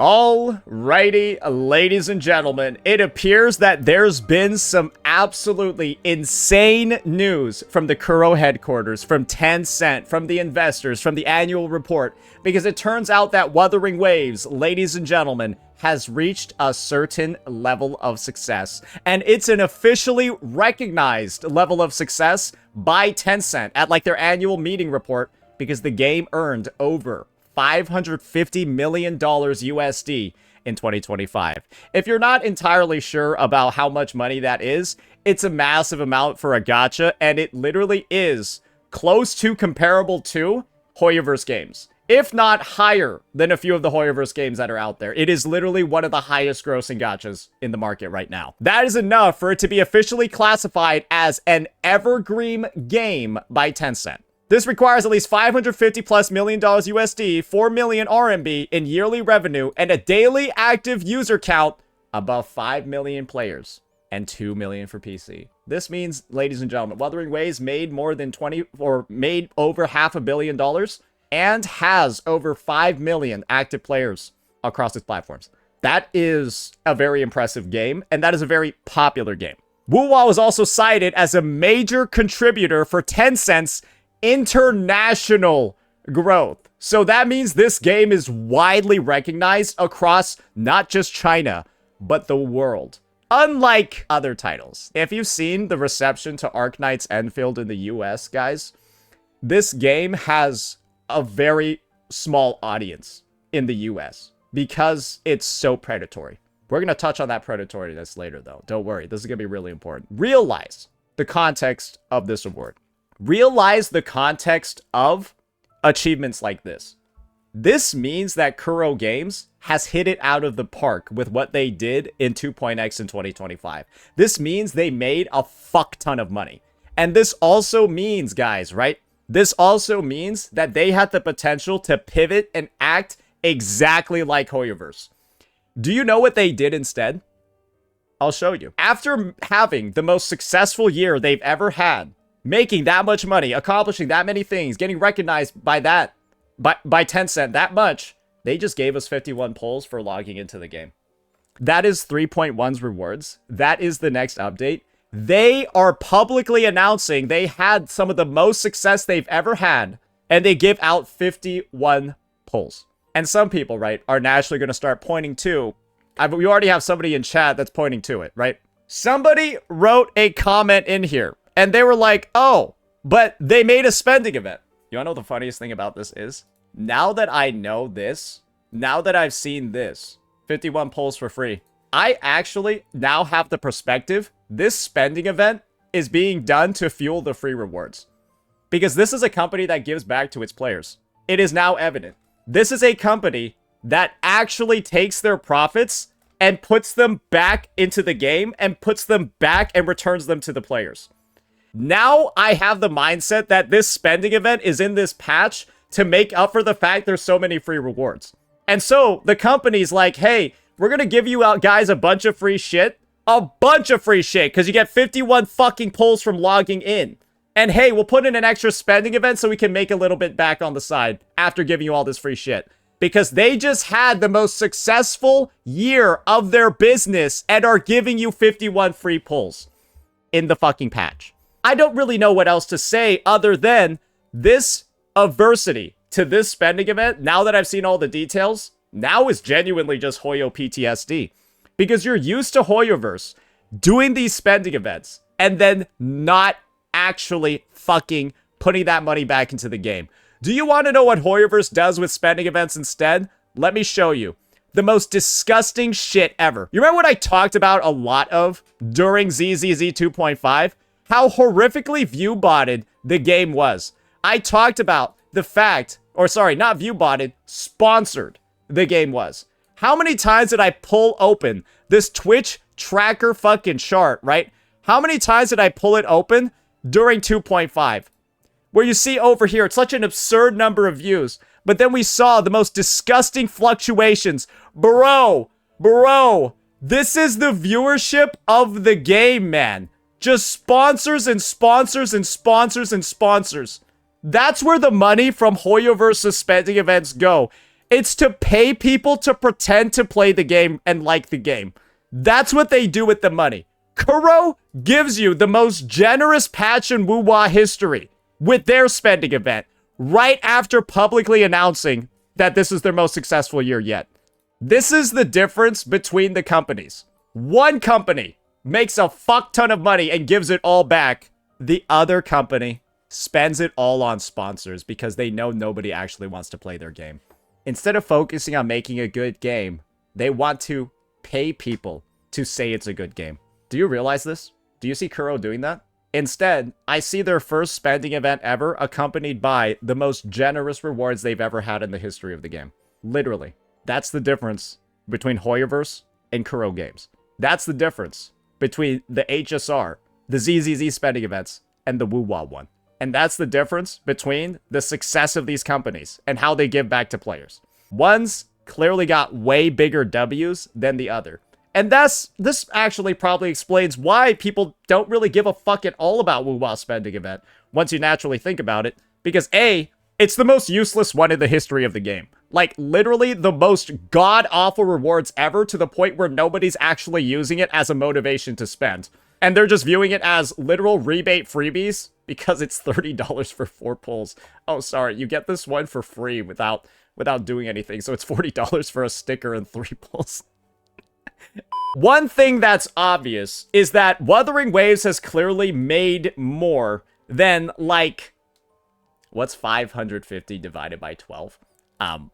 Alrighty, ladies and gentlemen, it appears that there's been some absolutely insane news from the Kuro headquarters, from Tencent, from the investors, from the annual report, because it turns out that Wuthering Waves, ladies and gentlemen, has reached a certain level of success. And it's an officially recognized level of success by Tencent at like their annual meeting report, because the game earned over $550 million USD in 2025. If you're not entirely sure about how much money that is, it's a massive amount for a gacha, and it literally is close to comparable to Hoyoverse games, if not higher than a few of the Hoyoverse games that are out there. It is literally one of the highest grossing gachas in the market right now. That is enough for it to be officially classified as an evergreen game by Tencent. This requires at least $550+ million USD, 4 million RMB in yearly revenue, and a daily active user count above 5 million players, and 2 million for PC. This means, ladies and gentlemen, Wuthering Waves made made over $500 million and has over 5 million active players across its platforms. That is a very impressive game, and that is a very popular game. Wuwa was also cited as a major contributor for Tencent's international growth. So that means this game is widely recognized across not just China, but the world. Unlike other titles. If you've seen the reception to Arknight's Enfield in the US, guys, this game has a very small audience in the US because it's so predatory. We're going to touch on that predatoriness later, though. Don't worry. This is going to be really important. Realize the context of this award. Realize the context of achievements like this. This means that Kuro Games has hit it out of the park with what they did in 2.x in 2025. This means they made a fuck ton of money. And this also means, guys, right? This also means that they had the potential to pivot and act exactly like Hoyoverse. Do you know what they did instead? I'll show you. After having the most successful year they've ever had, making that much money, accomplishing that many things, getting recognized by Tencent that much, they just gave us 51 polls for logging into the game. That is 3.1's rewards. That is the next update. They are publicly announcing they had some of the most success they've ever had, and they give out 51 polls. And some people, right, are naturally going to start pointing to, we already have somebody in chat that's pointing to it, right? Somebody wrote a comment in here. And they were like, oh, but they made a spending event. You wanna know what the funniest thing about this is? Now that I know this, now that I've seen this, 51 polls for free, I actually now have the perspective this spending event is being done to fuel the free rewards. Because this is a company that gives back to its players. It is now evident. This is a company that actually takes their profits and puts them back into the game and puts them back and returns them to the players. Now I have the mindset that this spending event is in this patch to make up for the fact there's so many free rewards. And so the company's like, hey, we're going to give you out guys a bunch of free shit. A bunch of free shit because you get 51 fucking polls from logging in. And hey, we'll put in an extra spending event so we can make a little bit back on the side after giving you all this free shit. Because they just had the most successful year of their business and are giving you 51 free polls in the fucking patch. I don't really know what else to say other than this adversity to this spending event, now that I've seen all the details, now is genuinely just Hoyo PTSD. Because you're used to Hoyoverse doing these spending events and then not actually fucking putting that money back into the game. Do you want to know what Hoyoverse does with spending events instead? Let me show you. The most disgusting shit ever. You remember what I talked about a lot of during ZZZ 2.5? How horrifically view-botted the game was. I talked about the fact, or sorry, not view-botted, sponsored the game was. How many times did I pull open this Twitch tracker fucking chart, right? How many times did I pull it open during 2.5? Where you see over here, it's such an absurd number of views. But then we saw the most disgusting fluctuations. Bro, this is the viewership of the game, man. Just sponsors and sponsors and sponsors and sponsors. That's where the money from Hoyoverse spending events go. It's to pay people to pretend to play the game and like the game. That's what they do with the money. Kuro gives you the most generous patch in Wuwa history with their spending event right after publicly announcing that this is their most successful year yet. This is the difference between the companies. One company makes a fuck ton of money and gives it all back. The other company spends it all on sponsors because they know nobody actually wants to play their game. Instead of focusing on making a good game, they want to pay people to say it's a good game. Do you realize this? Do you see Kuro doing that? Instead, I see their first spending event ever accompanied by the most generous rewards they've ever had in the history of the game. Literally. That's the difference between Hoyoverse and Kuro Games. That's the difference between the HSR, the ZZZ spending events, and the Wuwa one. And that's the difference between the success of these companies and how they give back to players. One's clearly got way bigger W's than the other. And this actually probably explains why people don't really give a fuck at all about Wuwa spending event once you naturally think about it. Because A, it's the most useless one in the history of the game. Like, literally the most god-awful rewards ever, to the point where nobody's actually using it as a motivation to spend. And they're just viewing it as literal rebate freebies because it's $30 for 4 pulls. Oh, sorry, you get this one for free without doing anything. So it's $40 for a sticker and 3 pulls. One thing that's obvious is that Wuthering Waves has clearly made more than, like, what's 550 divided by 12?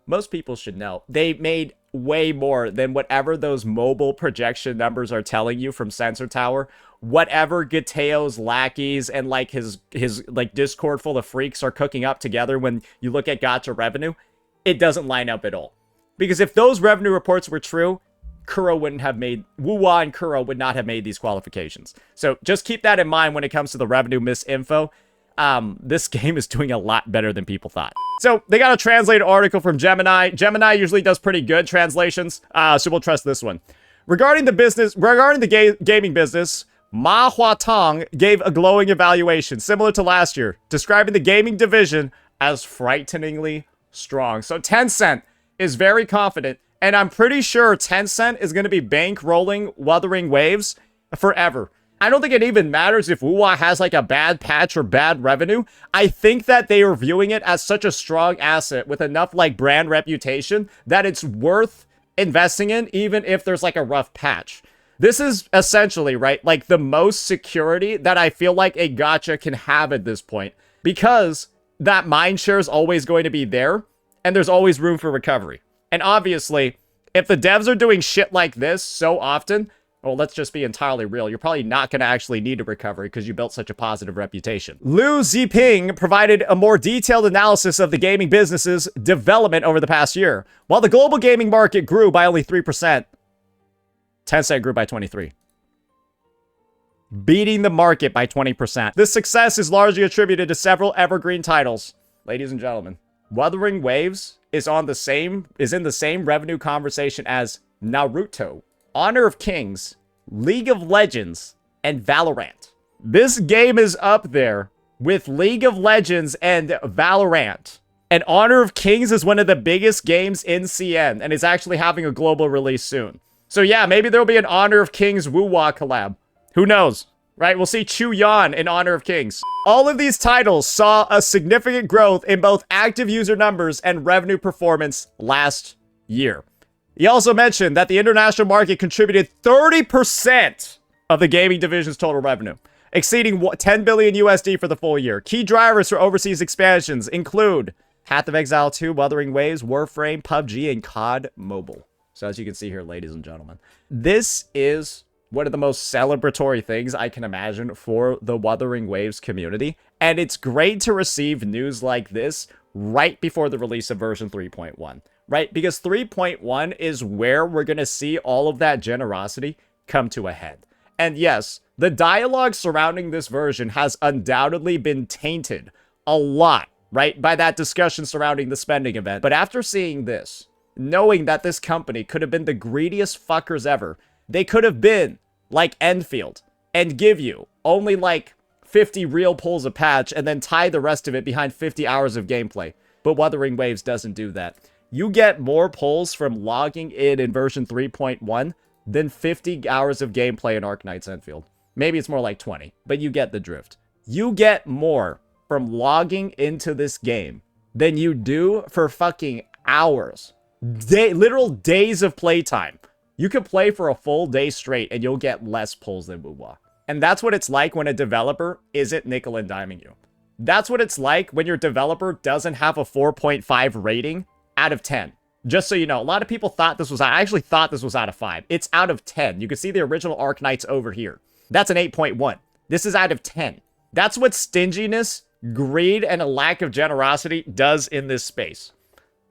Most people should know. They made way more than whatever those mobile projection numbers are telling you from Sensor Tower. Whatever Gateo's lackeys and like his like Discord full of freaks are cooking up together when you look at gacha revenue, it doesn't line up at all. Because if those revenue reports were true, Wuwa and Kuro would not have made these qualifications. So just keep that in mind when it comes to the revenue misinfo. This game is doing a lot better than people thought. So they got a translated article from Gemini. Gemini usually does pretty good translations, so we'll trust this one. Regarding the gaming business, Ma Huatong gave a glowing evaluation similar to last year, describing the gaming division as frighteningly strong. So Tencent is very confident, and I'm pretty sure Tencent is going to be bankrolling Wuthering Waves forever. I don't think it even matters if Wuwa has like a bad patch or bad revenue. I think that they are viewing it as such a strong asset with enough like brand reputation that it's worth investing in, even if there's like a rough patch. This is essentially, right, like the most security that I feel like a gacha can have at this point, because that mindshare is always going to be there and there's always room for recovery. And obviously, if the devs are doing shit like this so often, well, let's just be entirely real. You're probably not going to actually need a recovery because you built such a positive reputation. Liu Ziping provided a more detailed analysis of the gaming business's development over the past year. While the global gaming market grew by only 3%, Tencent grew by 23%. Beating the market by 20%. This success is largely attributed to several evergreen titles. Ladies and gentlemen, Wuthering Waves is in the same revenue conversation as Naruto, Honor of Kings, League of Legends, and Valorant. This game is up there with League of Legends and Valorant. And Honor of Kings is one of the biggest games in CN, and is actually having a global release soon. So yeah, maybe there'll be an Honor of Kings Wuwa collab. Who knows, right? We'll see Chu Yan in Honor of Kings. All of these titles saw a significant growth in both active user numbers and revenue performance last year. He also mentioned that the international market contributed 30% of the gaming division's total revenue, exceeding 10 billion USD for the full year. Key drivers for overseas expansions include Path of Exile 2, Wuthering Waves, Warframe, PUBG, and COD Mobile. So as you can see here, ladies and gentlemen, this is one of the most celebratory things I can imagine for the Wuthering Waves community. And it's great to receive news like this right before the release of version 3.1. Right? Because 3.1 is where we're going to see all of that generosity come to a head. And yes, the dialogue surrounding this version has undoubtedly been tainted a lot, right, by that discussion surrounding the spending event. But after seeing this, knowing that this company could have been the greediest fuckers ever, they could have been like Enfield and give you only like 50 real pulls a patch and then tie the rest of it behind 50 hours of gameplay. But Wuthering Waves doesn't do that. You get more pulls from logging in version 3.1 than 50 hours of gameplay in Arknight's Enfield. Maybe it's more like 20, but you get the drift. You get more from logging into this game than you do for fucking hours. Literal days of playtime. You could play for a full day straight and you'll get less pulls than Wuwa. And that's what it's like when a developer isn't nickel and diming you. That's what it's like when your developer doesn't have a 4.5 rating out of 10. Just so you know, a lot of people thought this was I actually thought this was out of 5. It's out of 10. You can see the original Arknights over here. That's an 8.1. This is out of 10. That's what stinginess, greed, and a lack of generosity does in this space.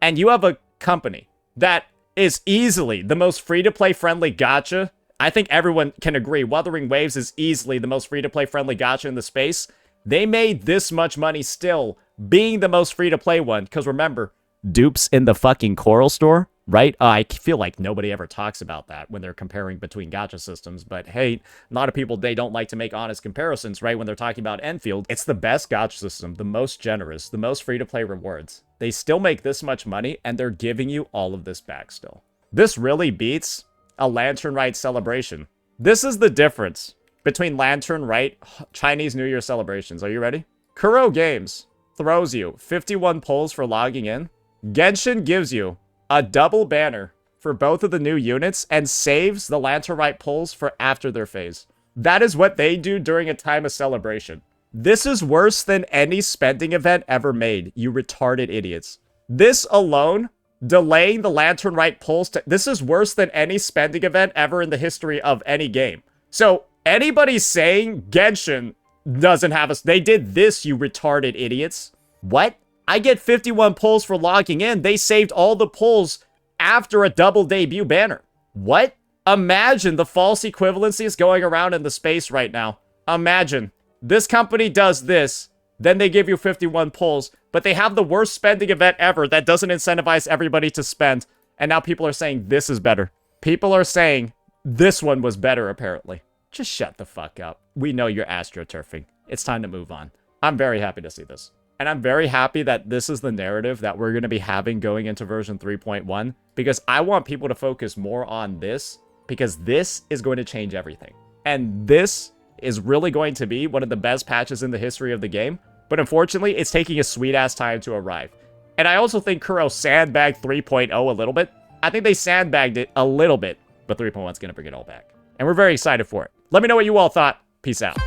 And you have a company that is easily the most free-to-play friendly gacha. I think everyone can agree. Wuthering Waves is easily the most free-to-play friendly gacha in the space. They made this much money still being the most free-to-play one. Because remember, dupes in the fucking Coral store, right? I feel like nobody ever talks about that when they're comparing between gacha systems. But hey, a lot of people, they don't like to make honest comparisons, right? When they're talking about Enfield, it's the best gacha system, the most generous, the most free-to-play rewards. They still make this much money, and they're giving you all of this back still. This really beats a Lantern Rite celebration. This is the difference between Lantern Rite Chinese New Year celebrations. Are you ready? Kuro Games throws you 51 pulls for logging in. Genshin gives you a double banner for both of the new units and saves the Lantern Rite pulls for after their phase. That is what they do during a time of celebration. This is worse than any spending event ever made, you retarded idiots. This alone, delaying the Lantern Rite pulls, this is worse than any spending event ever in the history of any game. So, anybody saying Genshin doesn't have us, they did this, you retarded idiots. What? I get 51 pulls for logging in. They saved all the pulls after a double debut banner. What? Imagine the false equivalencies going around in the space right now. Imagine. This company does this, then they give you 51 pulls, but they have the worst spending event ever that doesn't incentivize everybody to spend, and now people are saying this is better. People are saying this one was better, apparently. Just shut the fuck up. We know you're astroturfing. It's time to move on. I'm very happy to see this. And I'm very happy that this is the narrative that we're going to be having going into version 3.1, because I want people to focus more on this, because this is going to change everything. And this is really going to be one of the best patches in the history of the game, but unfortunately, it's taking a sweet-ass time to arrive. And I also think Kuro sandbagged 3.0 a little bit. I think they sandbagged it a little bit, but 3.1 is going to bring it all back. And we're very excited for it. Let me know what you all thought. Peace out.